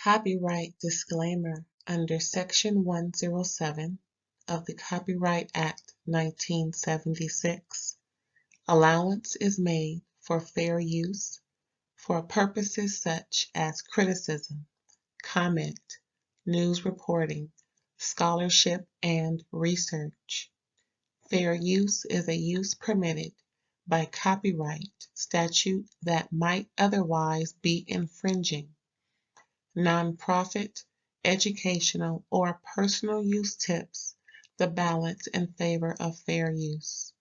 Copyright disclaimer under Section 107 of the Copyright Act 1976. Allowance is made for fair use for purposes such as criticism, comment, news reporting, scholarship, and research. Fair use is a use permitted by copyright statute that might otherwise be infringing. Nonprofit, educational, or personal use tips the balance in favor of fair use.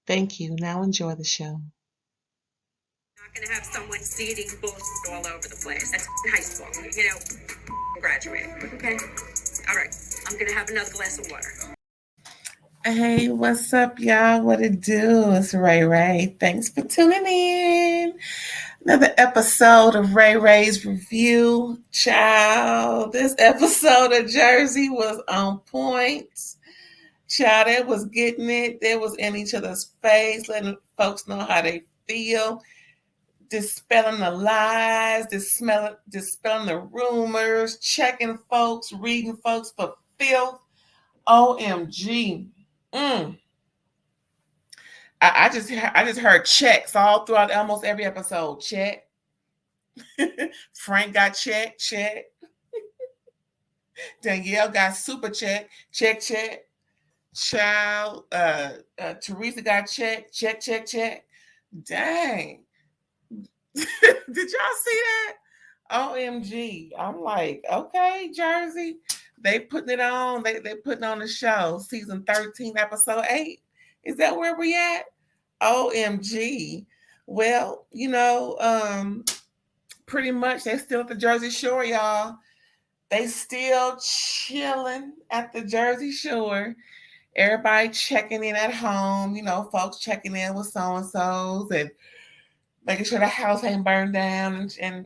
Thank you. Now enjoy the show. Not going to have someone seeding bullshit all over the place. That's high school, I'm graduating. Okay? All right. I'm going to have another glass of water. Hey, what's up, y'all? What it do? It's RAERAES. Thanks for tuning in. Another episode of RAERAES Review. Child, this episode of Jersey was on point. Child, they was getting it. They was in each other's face, letting folks know how they feel, dispelling the lies, dispelling the rumors, checking folks, reading folks for filth. OMG. I just heard checks all throughout almost every episode. Check. Frank got check. Danielle got super check. Check. Child, Teresa got check. Dang. Did y'all see that? OMG. I'm like, okay, Jersey. They putting it on. They putting on the show. Season 13, episode 8. Is that where we at? OMG. Well, pretty much they still at the Jersey Shore, y'all. They still chilling at the Jersey Shore. Everybody checking in at home, folks checking in with so-and-sos and making sure the house ain't burned down and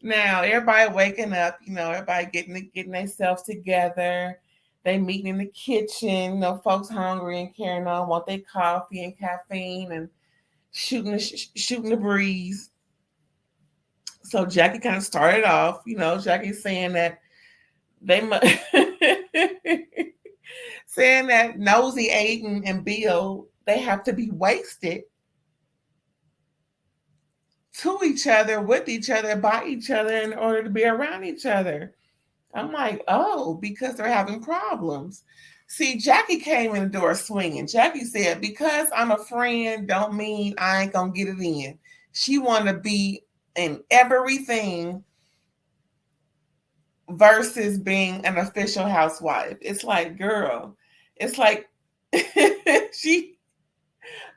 now everybody waking up, everybody getting themselves together. They meeting in the kitchen, folks hungry and carrying on, want their coffee and caffeine and shooting the breeze. So Jackie kind of started off, Jackie saying that saying that Nosy, Aiden, and Bill, they have to be wasted to each other, with each other, by each other in order to be around each other. I'm like, oh, because they're having problems. See, Jackie came in the door swinging. Jackie said, because I'm a friend don't mean I ain't going to get it in. She wanted to be in everything versus being an official housewife. It's like, girl, it's like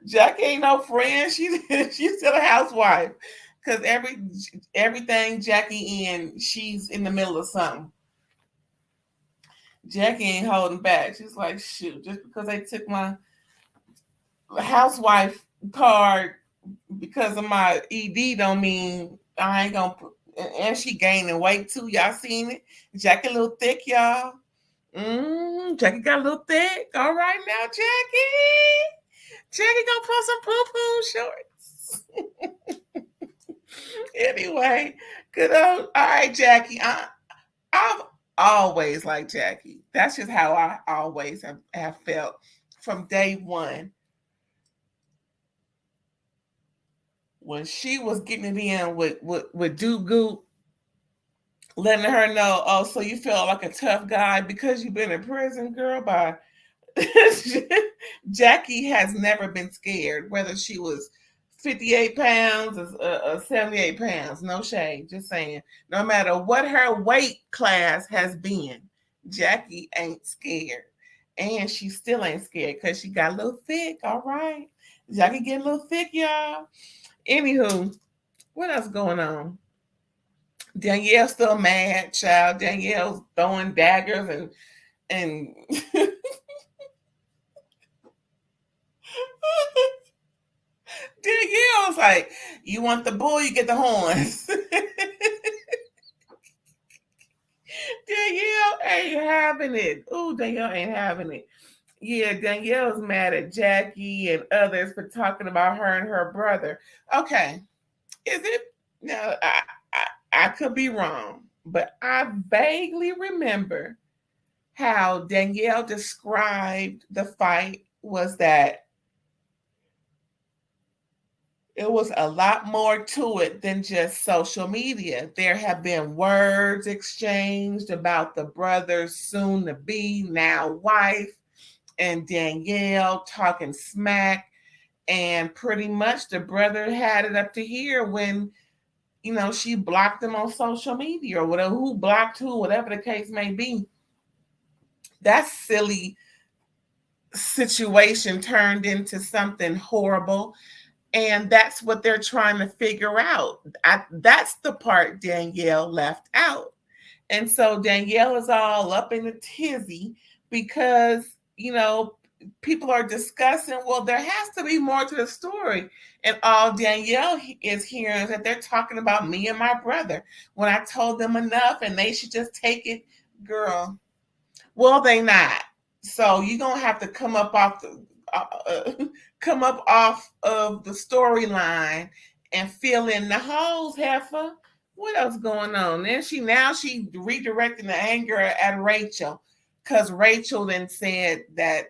Jackie ain't no friend. She's still a housewife. Because everything Jackie in, she's in the middle of something. Jackie ain't holding back. She's like, shoot, just because they took my housewife card because of my ED don't mean I ain't gonna put, and she gaining weight too. Y'all seen it? Jackie a little thick, y'all. Jackie got a little thick. All right now, Jackie gonna put some poo-poo shorts. Anyway, good old. All right, Jackie. I've always liked Jackie. That's just how I always have felt from day one. When she was getting it in with Dude Goop, letting her know, oh, so you feel like a tough guy because you've been in prison, girl. By Jackie has never been scared, whether she was 58 pounds or 78 pounds. No shade, just saying. No matter what her weight class has been, Jackie ain't scared. And she still ain't scared because she got a little thick. All right. Jackie getting a little thick, y'all. Anywho, what else going on? Danielle's still mad, child. Danielle's throwing daggers and Danielle's like, you want the bull, you get the horns. Danielle ain't having it. Ooh, Danielle ain't having it. Yeah, Danielle's mad at Jackie and others for talking about her and her brother. Okay, Is it? No, I could be wrong, but I vaguely remember how Danielle described the fight was that it was a lot more to it than just social media. There have been words exchanged about the brother's soon to be now wife and Danielle talking smack. And pretty much the brother had it up to here when, she blocked him on social media or whatever, who blocked who, whatever the case may be. That silly situation turned into something horrible. And that's what they're trying to figure out. That's the part Danielle left out. And so Danielle is all up in a tizzy because, people are discussing, well, there has to be more to the story. And all Danielle is hearing is that they're talking about me and my brother when I told them enough and they should just take it. Girl, well, they not. So you're gonna have to come up off of the storyline and fill in the holes, heifer. What else going on? Then she redirecting the anger at Rachel because Rachel then said that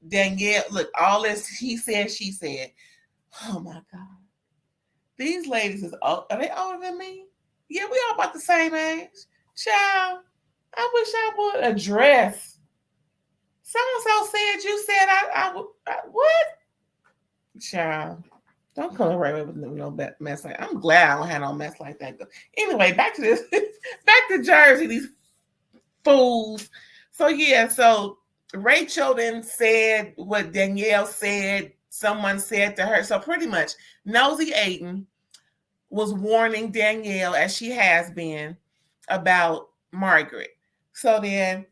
Danielle, look, all this he said, she said. Oh my God, these ladies is old. Are they older than me? Yeah, we all about the same age, child. I wish I would address. So and so said you said I would. What? Child. Don't come right with no mess like. I'm glad I don't have no mess like that. Anyway, back to this. Back to Jersey. These fools. So yeah. So Rachel then said what Danielle said. Someone said to her. So pretty much, Nosy Aiden was warning Danielle, as she has been, about Margaret. So then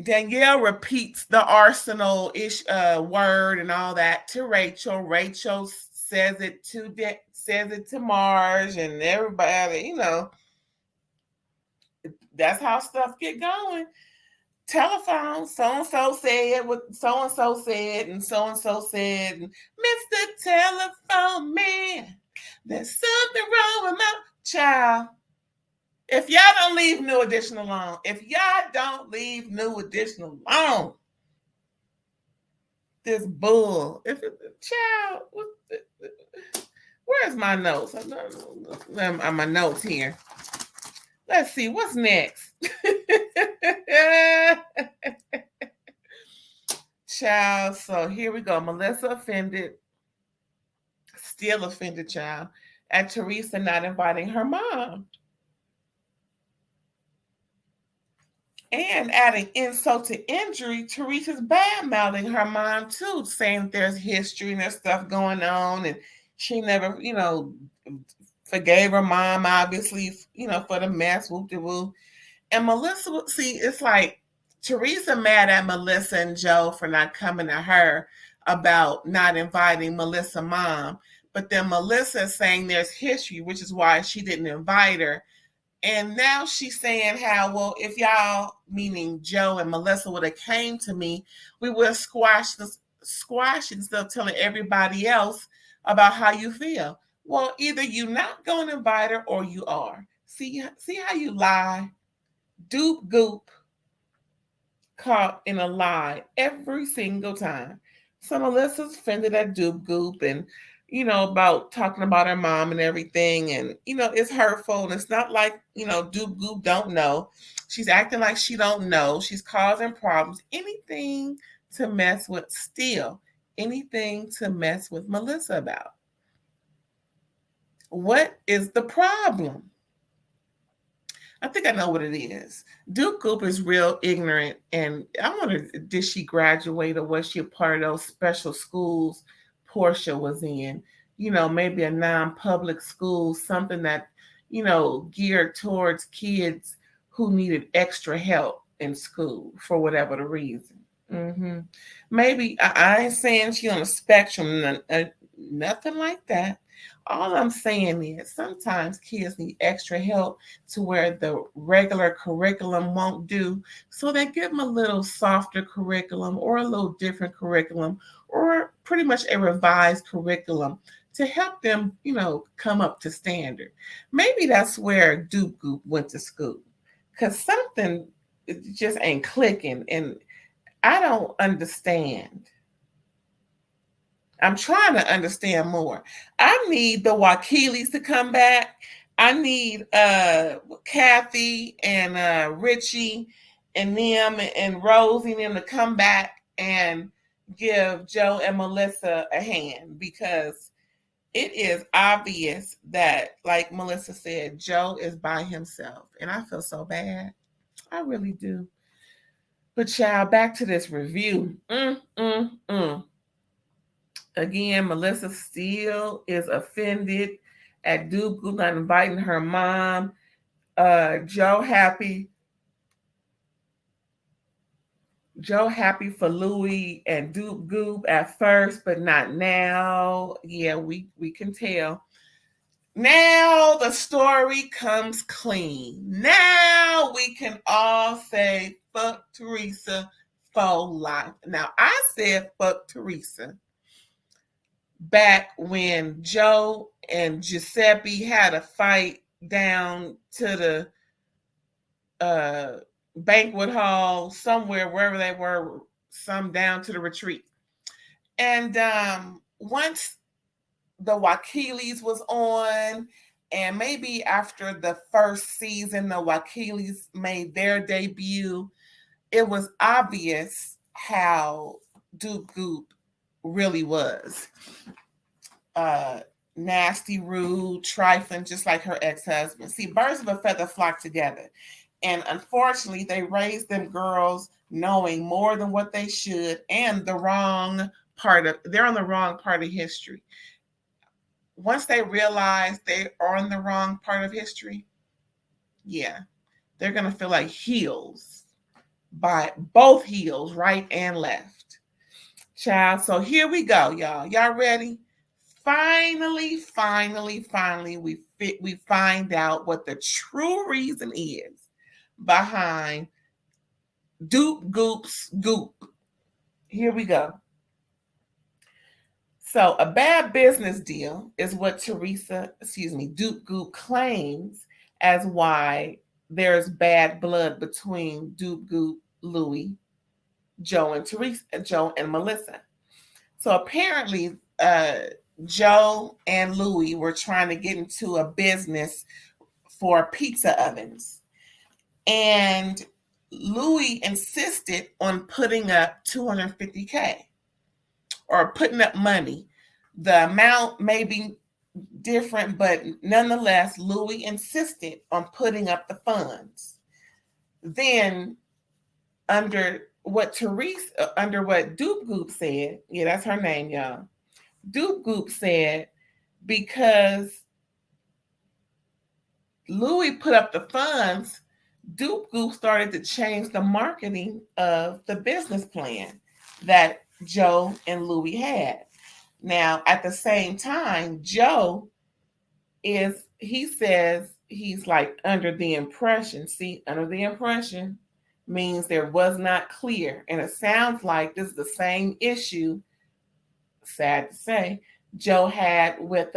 Danielle repeats the arsenal ish word and all that to Rachel. Rachel says it to Marge and everybody. That's how stuff get going. Telephone, so and so said what so and so said, and so said, Mr. Telephone Man, there's something wrong with my child. If y'all don't leave New Edition alone, this bull. If it, child, where's my notes? My notes here. Let's see what's next. Child, so here we go. Melissa offended, still offended, child, at Teresa not inviting her mom. And adding insult to injury, Teresa's bad mouthing her mom too, saying that there's history and there's stuff going on, and she never, forgave her mom, obviously, for the mess, whoop de whoop. And Melissa, see, it's like Teresa mad at Melissa and Joe for not coming to her about not inviting Melissa's mom. But then Melissa is saying there's history, which is why she didn't invite her. And now she's saying how, well, if y'all, meaning Joe and Melissa, would have came to me, we would have squashed instead of telling everybody else about how you feel. Well, either you're not going to invite her or you are. See how you lie? Dupe goop, caught in a lie every single time. So Melissa's offended at Dupe Goop and, about talking about her mom and everything. And, it's hurtful. And it's not like, Dupe Goop don't know. She's acting like she don't know. She's causing problems. Anything to mess with anything to mess with Melissa about. What is the problem? I think I know what it is. Duke Goop is real ignorant, and I wonder, did she graduate or was she a part of those special schools Portia was in? Maybe a non-public school, something that, geared towards kids who needed extra help in school for whatever the reason. Mm-hmm. Maybe I ain't saying she on a spectrum, Nothing like that. All I'm saying is sometimes kids need extra help to where the regular curriculum won't do. So they give them a little softer curriculum or a little different curriculum or pretty much a revised curriculum to help them, come up to standard. Maybe that's where Duke Goop went to school because something just ain't clicking and I don't understand. I'm trying to understand more. I need the Wakilis to come back. I need Kathy and Richie and them and Rosie and them to come back and give Joe and Melissa a hand because it is obvious that, like Melissa said, Joe is by himself. And I feel so bad. I really do. But child, back to this review. Again, Melissa still is offended at Duke not inviting her mom. Joe happy. Joe happy for Louie and Duke Goop at first, but not now. Yeah, we can tell. Now the story comes clean. Now we can all say fuck Teresa for life. Now I said fuck Teresa back when Joe and Giuseppe had a fight down to the banquet hall somewhere, wherever they were, some down to the retreat. And once the Wakilis was on, and maybe after the first season, the Wakilis made their debut, it was obvious how Duke Goop really was. Nasty, rude, trifling, just like her ex-husband. See, birds of a feather flock together. And unfortunately, they raised them girls knowing more than what they should and they're on the wrong part of history. Once they realize they are on the wrong part of history, yeah, they're going to feel like heels by both heels, right and left. Child, so here we go, y'all. Y'all ready? Finally, we find out what the true reason is behind Duke Goop's goop. Here we go. So a bad business deal is what Duke Goop claims as why there's bad blood between Duke Goop, Louie, Joe and Melissa. So apparently, Joe and Louie were trying to get into a business for pizza ovens. And Louie insisted on putting up $250K or putting up money. The amount may be different, but nonetheless, Louie insisted on putting up the funds. Then, under what Duke Goop said, yeah, that's her name, y'all. Duke Goop said because Louie put up the funds, Duke Goop started to change the marketing of the business plan that Joe and Louie had. Now, at the same time, Joe he says he's like under the impression. See, under the impression means there was not clear. And it sounds like this is the same issue, sad to say, Joe had with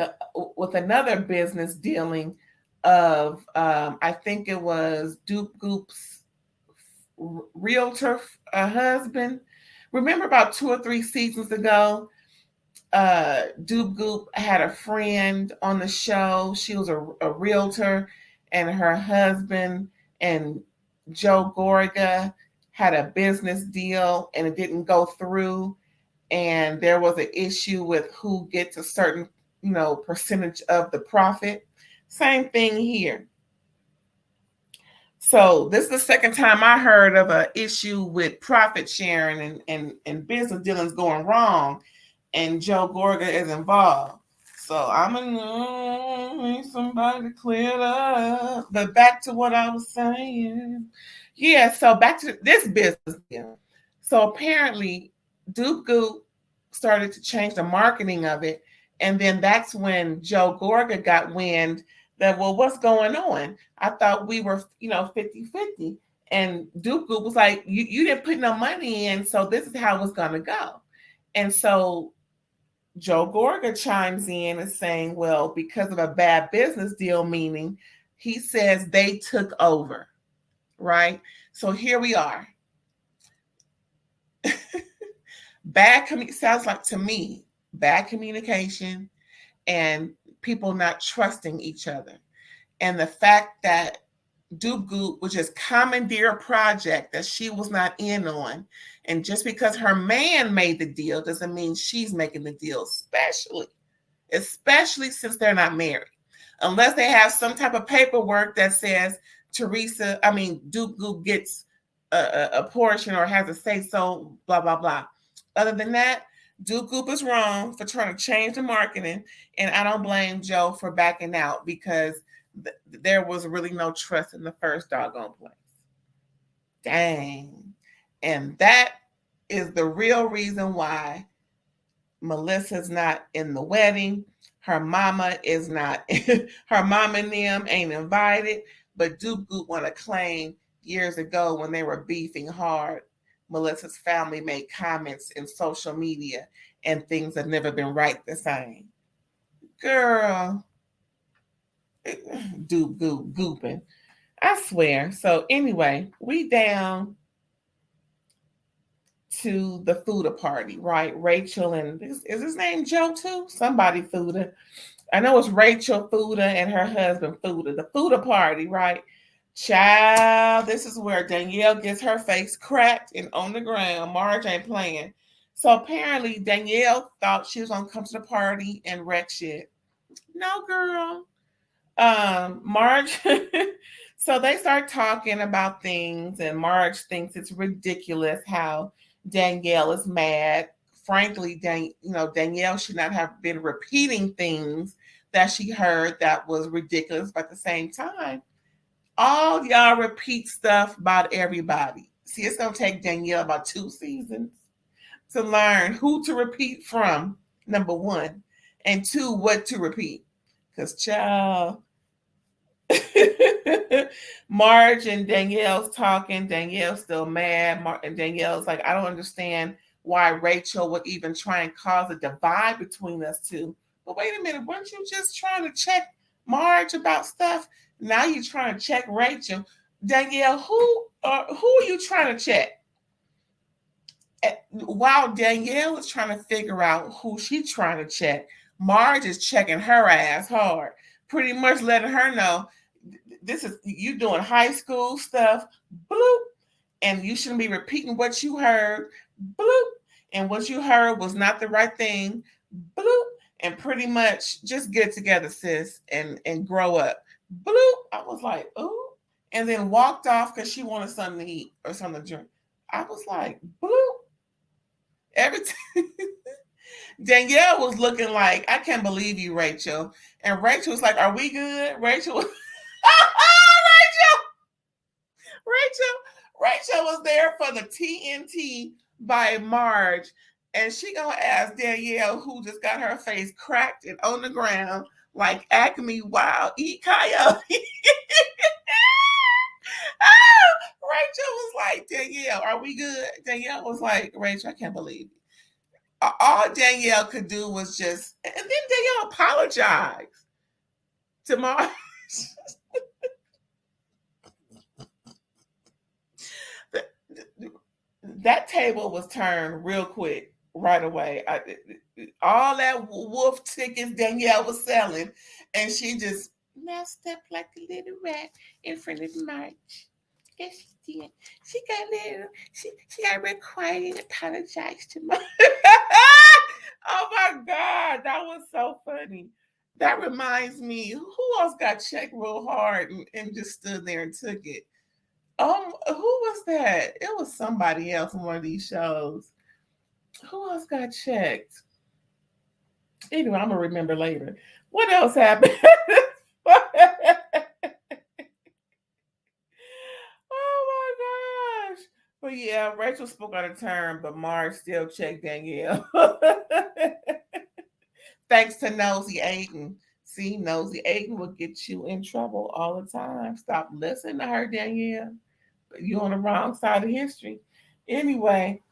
another business dealing of I think it was Duke Goop's realtor husband. Remember about 2 or 3 seasons ago, Duke Goop had a friend on the show. She was a realtor, and her husband and Joe Gorga had a business deal, and it didn't go through. And there was an issue with who gets a certain, percentage of the profit. Same thing here. So this is the second time I heard of an issue with profit sharing and business dealings going wrong, and Joe Gorga is involved. So I'm gonna need somebody to clear it up. But back to what I was saying. Yeah, so back to this business deal. So apparently Duke Goop started to change the marketing of it, And then that's when Joe Gorga got wind that, well, what's going on? I thought we were, 50-50. And Duke was like, you didn't put no money in, so this is how it's going to go. And so Joe Gorga chimes in and saying, well, because of a bad business deal, meaning he says they took over, right? So here we are. Sounds like to me, bad communication and people not trusting each other. And the fact that Duke Goop would just commandeer a project that she was not in on. And just because her man made the deal doesn't mean she's making the deal, especially since they're not married. Unless they have some type of paperwork that says Duke Goop gets a portion or has a say so, blah, blah, blah. Other than that, Duke Goop is wrong for trying to change the marketing. And I don't blame Joe for backing out because there was really no trust in the first doggone place. Dang. And that is the real reason why Melissa's not in the wedding. Her mama is not. Her mama and them ain't invited. But Duke Goop want to claim years ago when they were beefing hard, Melissa's family made comments in social media and things have never been right the same. Girl, Duke Goop gooping. I swear. So anyway, we down to the Fuda party, right? Rachel and is his name Joe too? Somebody Fuda. I know it's Rachel Fuda and her husband Fuda. The Fuda party, right? Child, this is where Danielle gets her face cracked and on the ground. Marge ain't playing. So apparently Danielle thought she was gonna come to the party and wreck shit. No, girl. Marge. So they start talking about things, and Marge thinks it's ridiculous how Danielle is mad. Frankly, Danielle should not have been repeating things that she heard that was ridiculous. But at the same time, all y'all repeat stuff about everybody. See, it's gonna take Danielle about 2 seasons to learn who to repeat from, number one, and two, what to repeat. Because, child, Marge and Danielle's talking. Danielle's still mad. And Danielle's like, I don't understand why Rachel would even try and cause a divide between us two. But wait a minute, weren't you just trying to check Marge about stuff? Now you're trying to check Rachel. Danielle, who are you trying to check? While Danielle is trying to figure out who she's trying to check, Marge is checking her ass hard, pretty much letting her know this is you doing high school stuff, bloop, and you shouldn't be repeating what you heard, bloop, and what you heard was not the right thing, bloop, and pretty much just get it together, sis, and grow up, bloop. I was like, ooh, and then walked off because she wanted something to eat or something to drink. I was like, bloop. Every time Danielle was looking like, I can't believe you, Rachel. And Rachel was like, are we good? Rachel was Rachel was there for the TNT by Marge. And she gonna ask Danielle, who just got her face cracked and on the ground like Acme Wild E Coyote. Rachel was like, Danielle, are we good? Danielle was like, Rachel, I can't believe it. All Danielle could do was just, and then Danielle apologized to Marge. That table was turned real quick, right away. All that wolf tickets Danielle was selling, and she just now stepped like a little rat in front of Marge. Yes, she did. She got little. She got real quiet and apologized to Marge. Oh my God, that was so funny. That reminds me, who else got checked real hard and just stood there and took it? Who was that? It was somebody else in one of these shows. Who else got checked? Anyway, I'm gonna remember later. What else happened? Oh my gosh. But yeah, Rachel spoke out of turn, but Marge still checked Danielle. Thanks to Nosy Aiden. See, Nosy Aiden will get you in trouble all the time. Stop listening to her, Danielle. You on the wrong side of history. Anyway,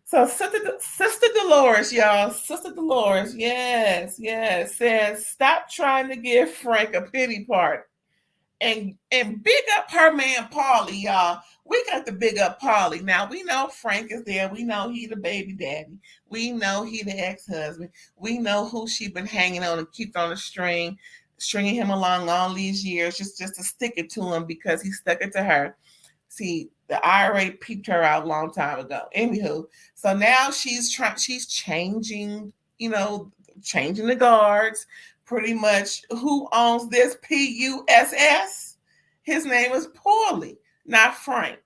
so Sister Dolores, y'all, Sister Dolores, yes, says stop trying to give Frank a pity party and big up her man Paulie, y'all. We got to big up Paulie. Now we know Frank is there. We know he the baby daddy. We know he the ex-husband. We know who she been hanging on and keep on the string, stringing him along all these years, just to stick it to him because he stuck it to her. See, the IRA peeped her out a long time ago. Anywho, so now she's changing, changing the guards. Pretty much who owns this PUSS? His name is Paulie, not Frank.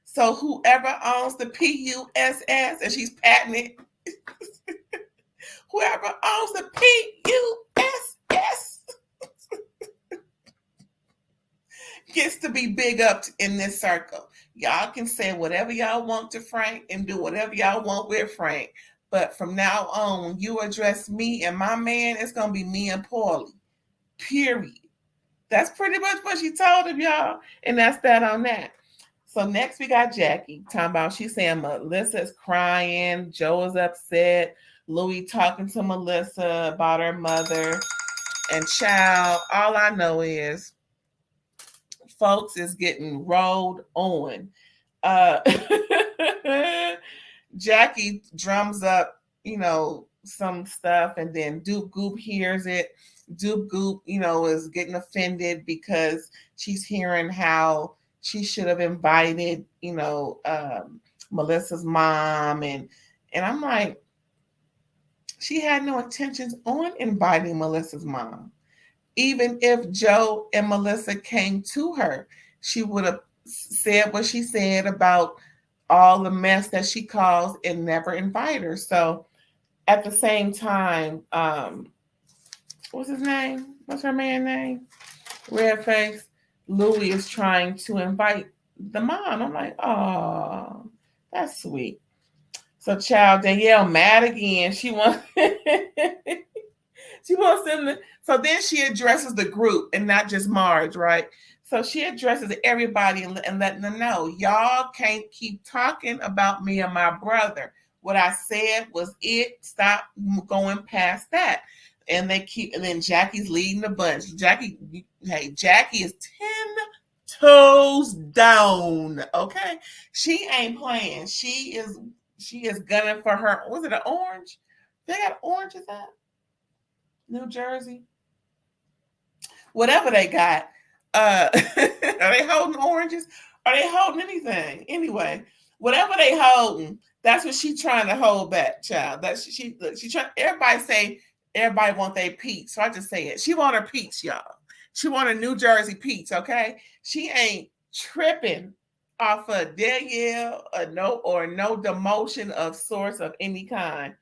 So whoever owns the PUSS, and she's patenting it, whoever owns the PUSS gets to be big up in this circle. Y'all can say whatever y'all want to Frank and do whatever y'all want with Frank. But from now on, when you address me and my man, it's going to be me and Paulie. Period. That's pretty much what she told him, y'all. And that's that on that. So next we got Jackie talking about, she's saying Melissa's crying, Joe is upset, Louis talking to Melissa about her mother. And child, all I know is folks is getting rolled on. Uh, Jackie drums up, some stuff, and then Duke Goop hears it. Duke Goop, is getting offended because she's hearing how she should have invited, Melissa's mom, and I'm like, she had no intentions on inviting Melissa's mom. Even if Joe and Melissa came to her, she would have said what she said about all the mess that she caused and never invite her. So at the same time, what's his name? What's her man name? Redface. Louis is trying to invite the mom. I'm like, oh, that's sweet. So child Danielle mad again. She wants she wants them to, so then she addresses the group and not just Marge, right? So she addresses everybody and letting them know, y'all can't keep talking about me and my brother. What I said was it. Stop going past that. And then Jackie's leading the bunch. Jackie is 10 toes down. Okay. She ain't playing. She is gunning for her. Was it an orange? They got oranges at New Jersey. Whatever they got. Are they holding oranges? Are they holding anything? Anyway, whatever they holding, that's what she trying to hold back, child. That's she trying. Everybody say everybody want their peach, so I just say it. She want her peach, y'all. She want a New Jersey peach, okay? She ain't tripping off of Danielle or no demotion of source of any kind.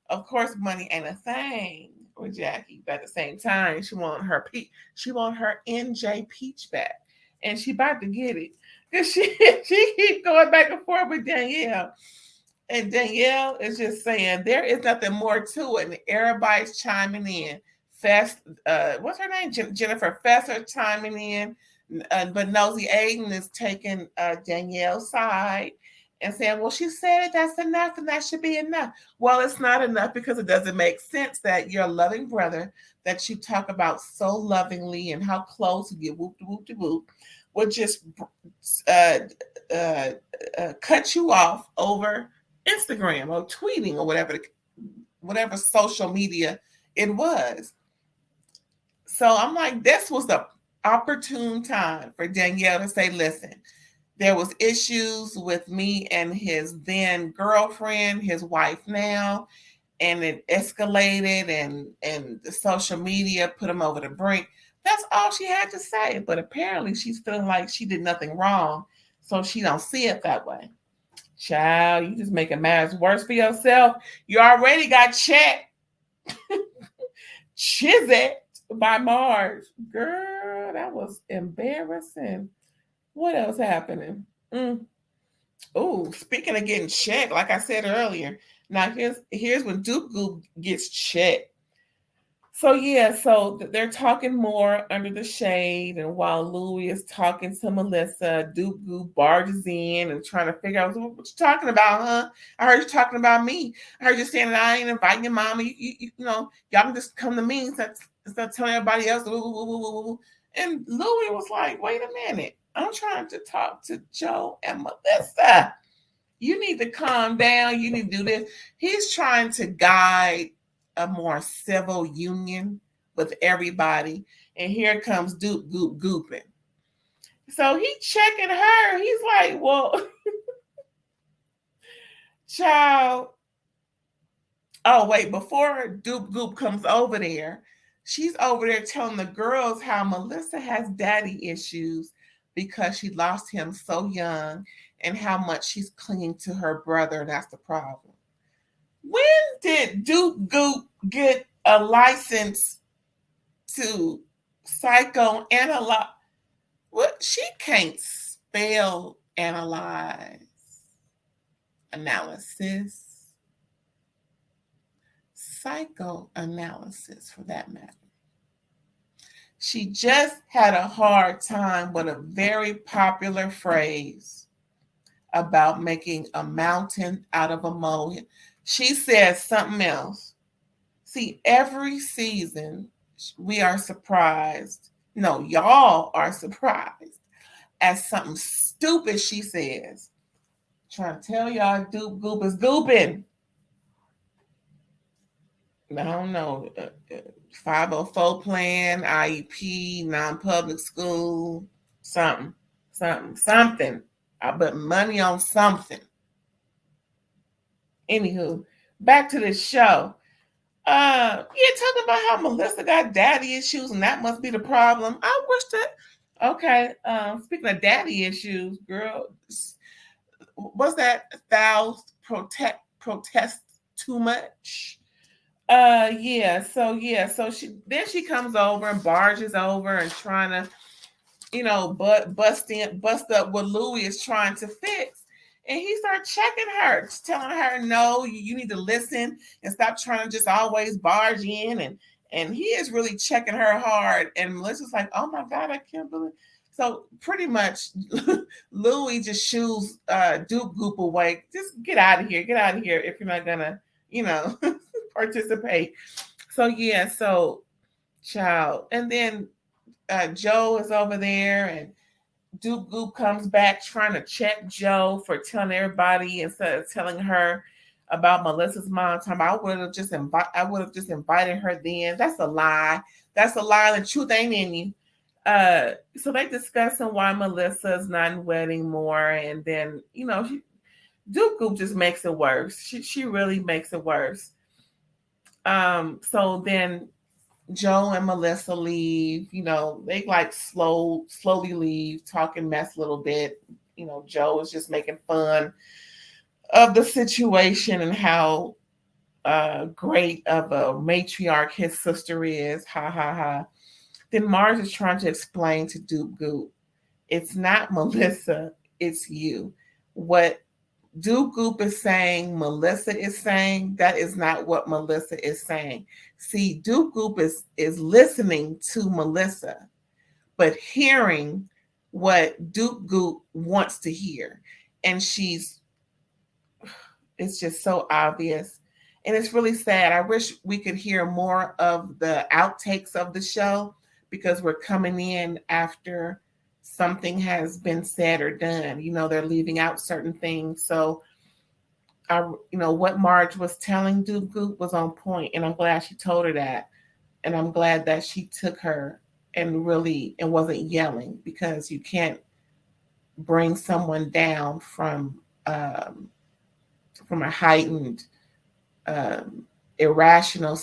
Of course, money ain't a thing with Jackie, but at the same time, she want her NJ peach back, and she about to get it because she keep going back and forth with Danielle, and Danielle is just saying there is nothing more to it, and everybody's chiming in. What's her name? Jennifer Fesser chiming in, but Nosy Aiden is taking Danielle's side and saying, well, she said that's enough and that should be enough. Well, it's not enough because it doesn't make sense that your loving brother that you talk about so lovingly and how close you get, whoop de whoop de whoop, would just cut you off over Instagram or tweeting or whatever social media it was. So I'm like, this was the opportune time for Danielle to say, listen, there was issues with me and his then girlfriend, his wife now, and it escalated and the social media put him over the brink. That's all she had to say. But apparently she's feeling like she did nothing wrong, so she don't see it that way. Child, you just making matters worse for yourself. You already got checked. Chizet by Marge. Girl, that was embarrassing. What else happening? Oh, speaking of getting checked, like I said earlier, now here's when Duke Goop gets checked. So yeah, so they're talking more under the shade, and while Louis is talking to Melissa, Duke Goop barges in and trying to figure out what you talking about, huh? I heard you talking about me. I heard you saying that I ain't inviting your mama. You know, y'all can just come to me instead of telling everybody else. And Louis was like, "Wait a minute, I'm trying to talk to Joe and Melissa. You need to calm down. You need to do this." He's trying to guide a more civil union with everybody. And here comes Duke Goop Gooping. So he checking her. He's like, well, child. Oh, wait, before Duke Goop comes over there, she's over there telling the girls how Melissa has daddy issues because she lost him so young and how much she's clinging to her brother. And that's the problem. When did Duke Goop get a license to psychoanalyze? What, she can't spell analyze, analysis, psychoanalysis for that matter. She just had a hard time with a very popular phrase about making a mountain out of a molehill. She said something else. See, every season we are surprised. No, y'all are surprised at something stupid she says. Trying to tell y'all Duke Goop is gooping. I don't know. 504 plan, IEP, non public school, something, something. I put money on something. Anywho, back to this show. Yeah, talking about how Melissa got daddy issues and that must be the problem. I wish that. Okay, speaking of daddy issues, girl, was that thou protest too much? So she comes over and barges over and trying to, bust up what Louis is trying to fix. And he started checking her, just telling her, no, you need to listen and stop trying to just always barge in. And he is really checking her hard. And Melissa's like, oh my God, I can't believe. So pretty much Louis just shoos Duke Goop away. Just get out of here. Get out of here if you're not gonna, participate. So yeah, so child. And then Joe is over there, and Duke Goop comes back trying to check Joe for telling everybody instead of telling her about Melissa's mom. Time I would have just invited her then. That's a lie. That's a lie. The truth ain't in you. So they discussing why Melissa's not in wedding more, and then Duke Goop just makes it worse. She really makes it worse. So then Joe and Melissa leave. They like slowly leave, talking mess a little bit. Joe is just making fun of the situation and how great of a matriarch his sister is. Ha ha ha. Then Marge is trying to explain to Duke Goop, it's not Melissa, it's you. What Duke Goop is saying, Melissa is saying, that is not what Melissa is saying. See, Duke Goop is listening to Melissa, but hearing what Duke Goop wants to hear. And it's just so obvious. And it's really sad. I wish we could hear more of the outtakes of the show because we're coming in after something has been said or done. They're leaving out certain things. So what Marge was telling Duke Goop was on point, and I'm glad she told her that, and I'm glad that she took her and wasn't yelling, because you can't bring someone down from a heightened, um, irrational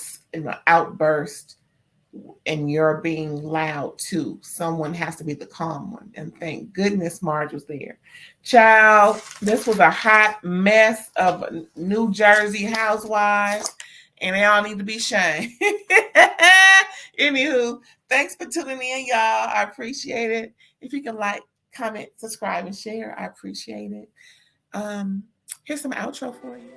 outburst, and you're being loud too. Someone has to be the calm one. And thank goodness Marge was there. Child, this was a hot mess of New Jersey housewives, and they all need to be shamed. Anywho, thanks for tuning in, y'all. I appreciate it. If you can like, comment, subscribe, and share, I appreciate it. Here's some outro for you.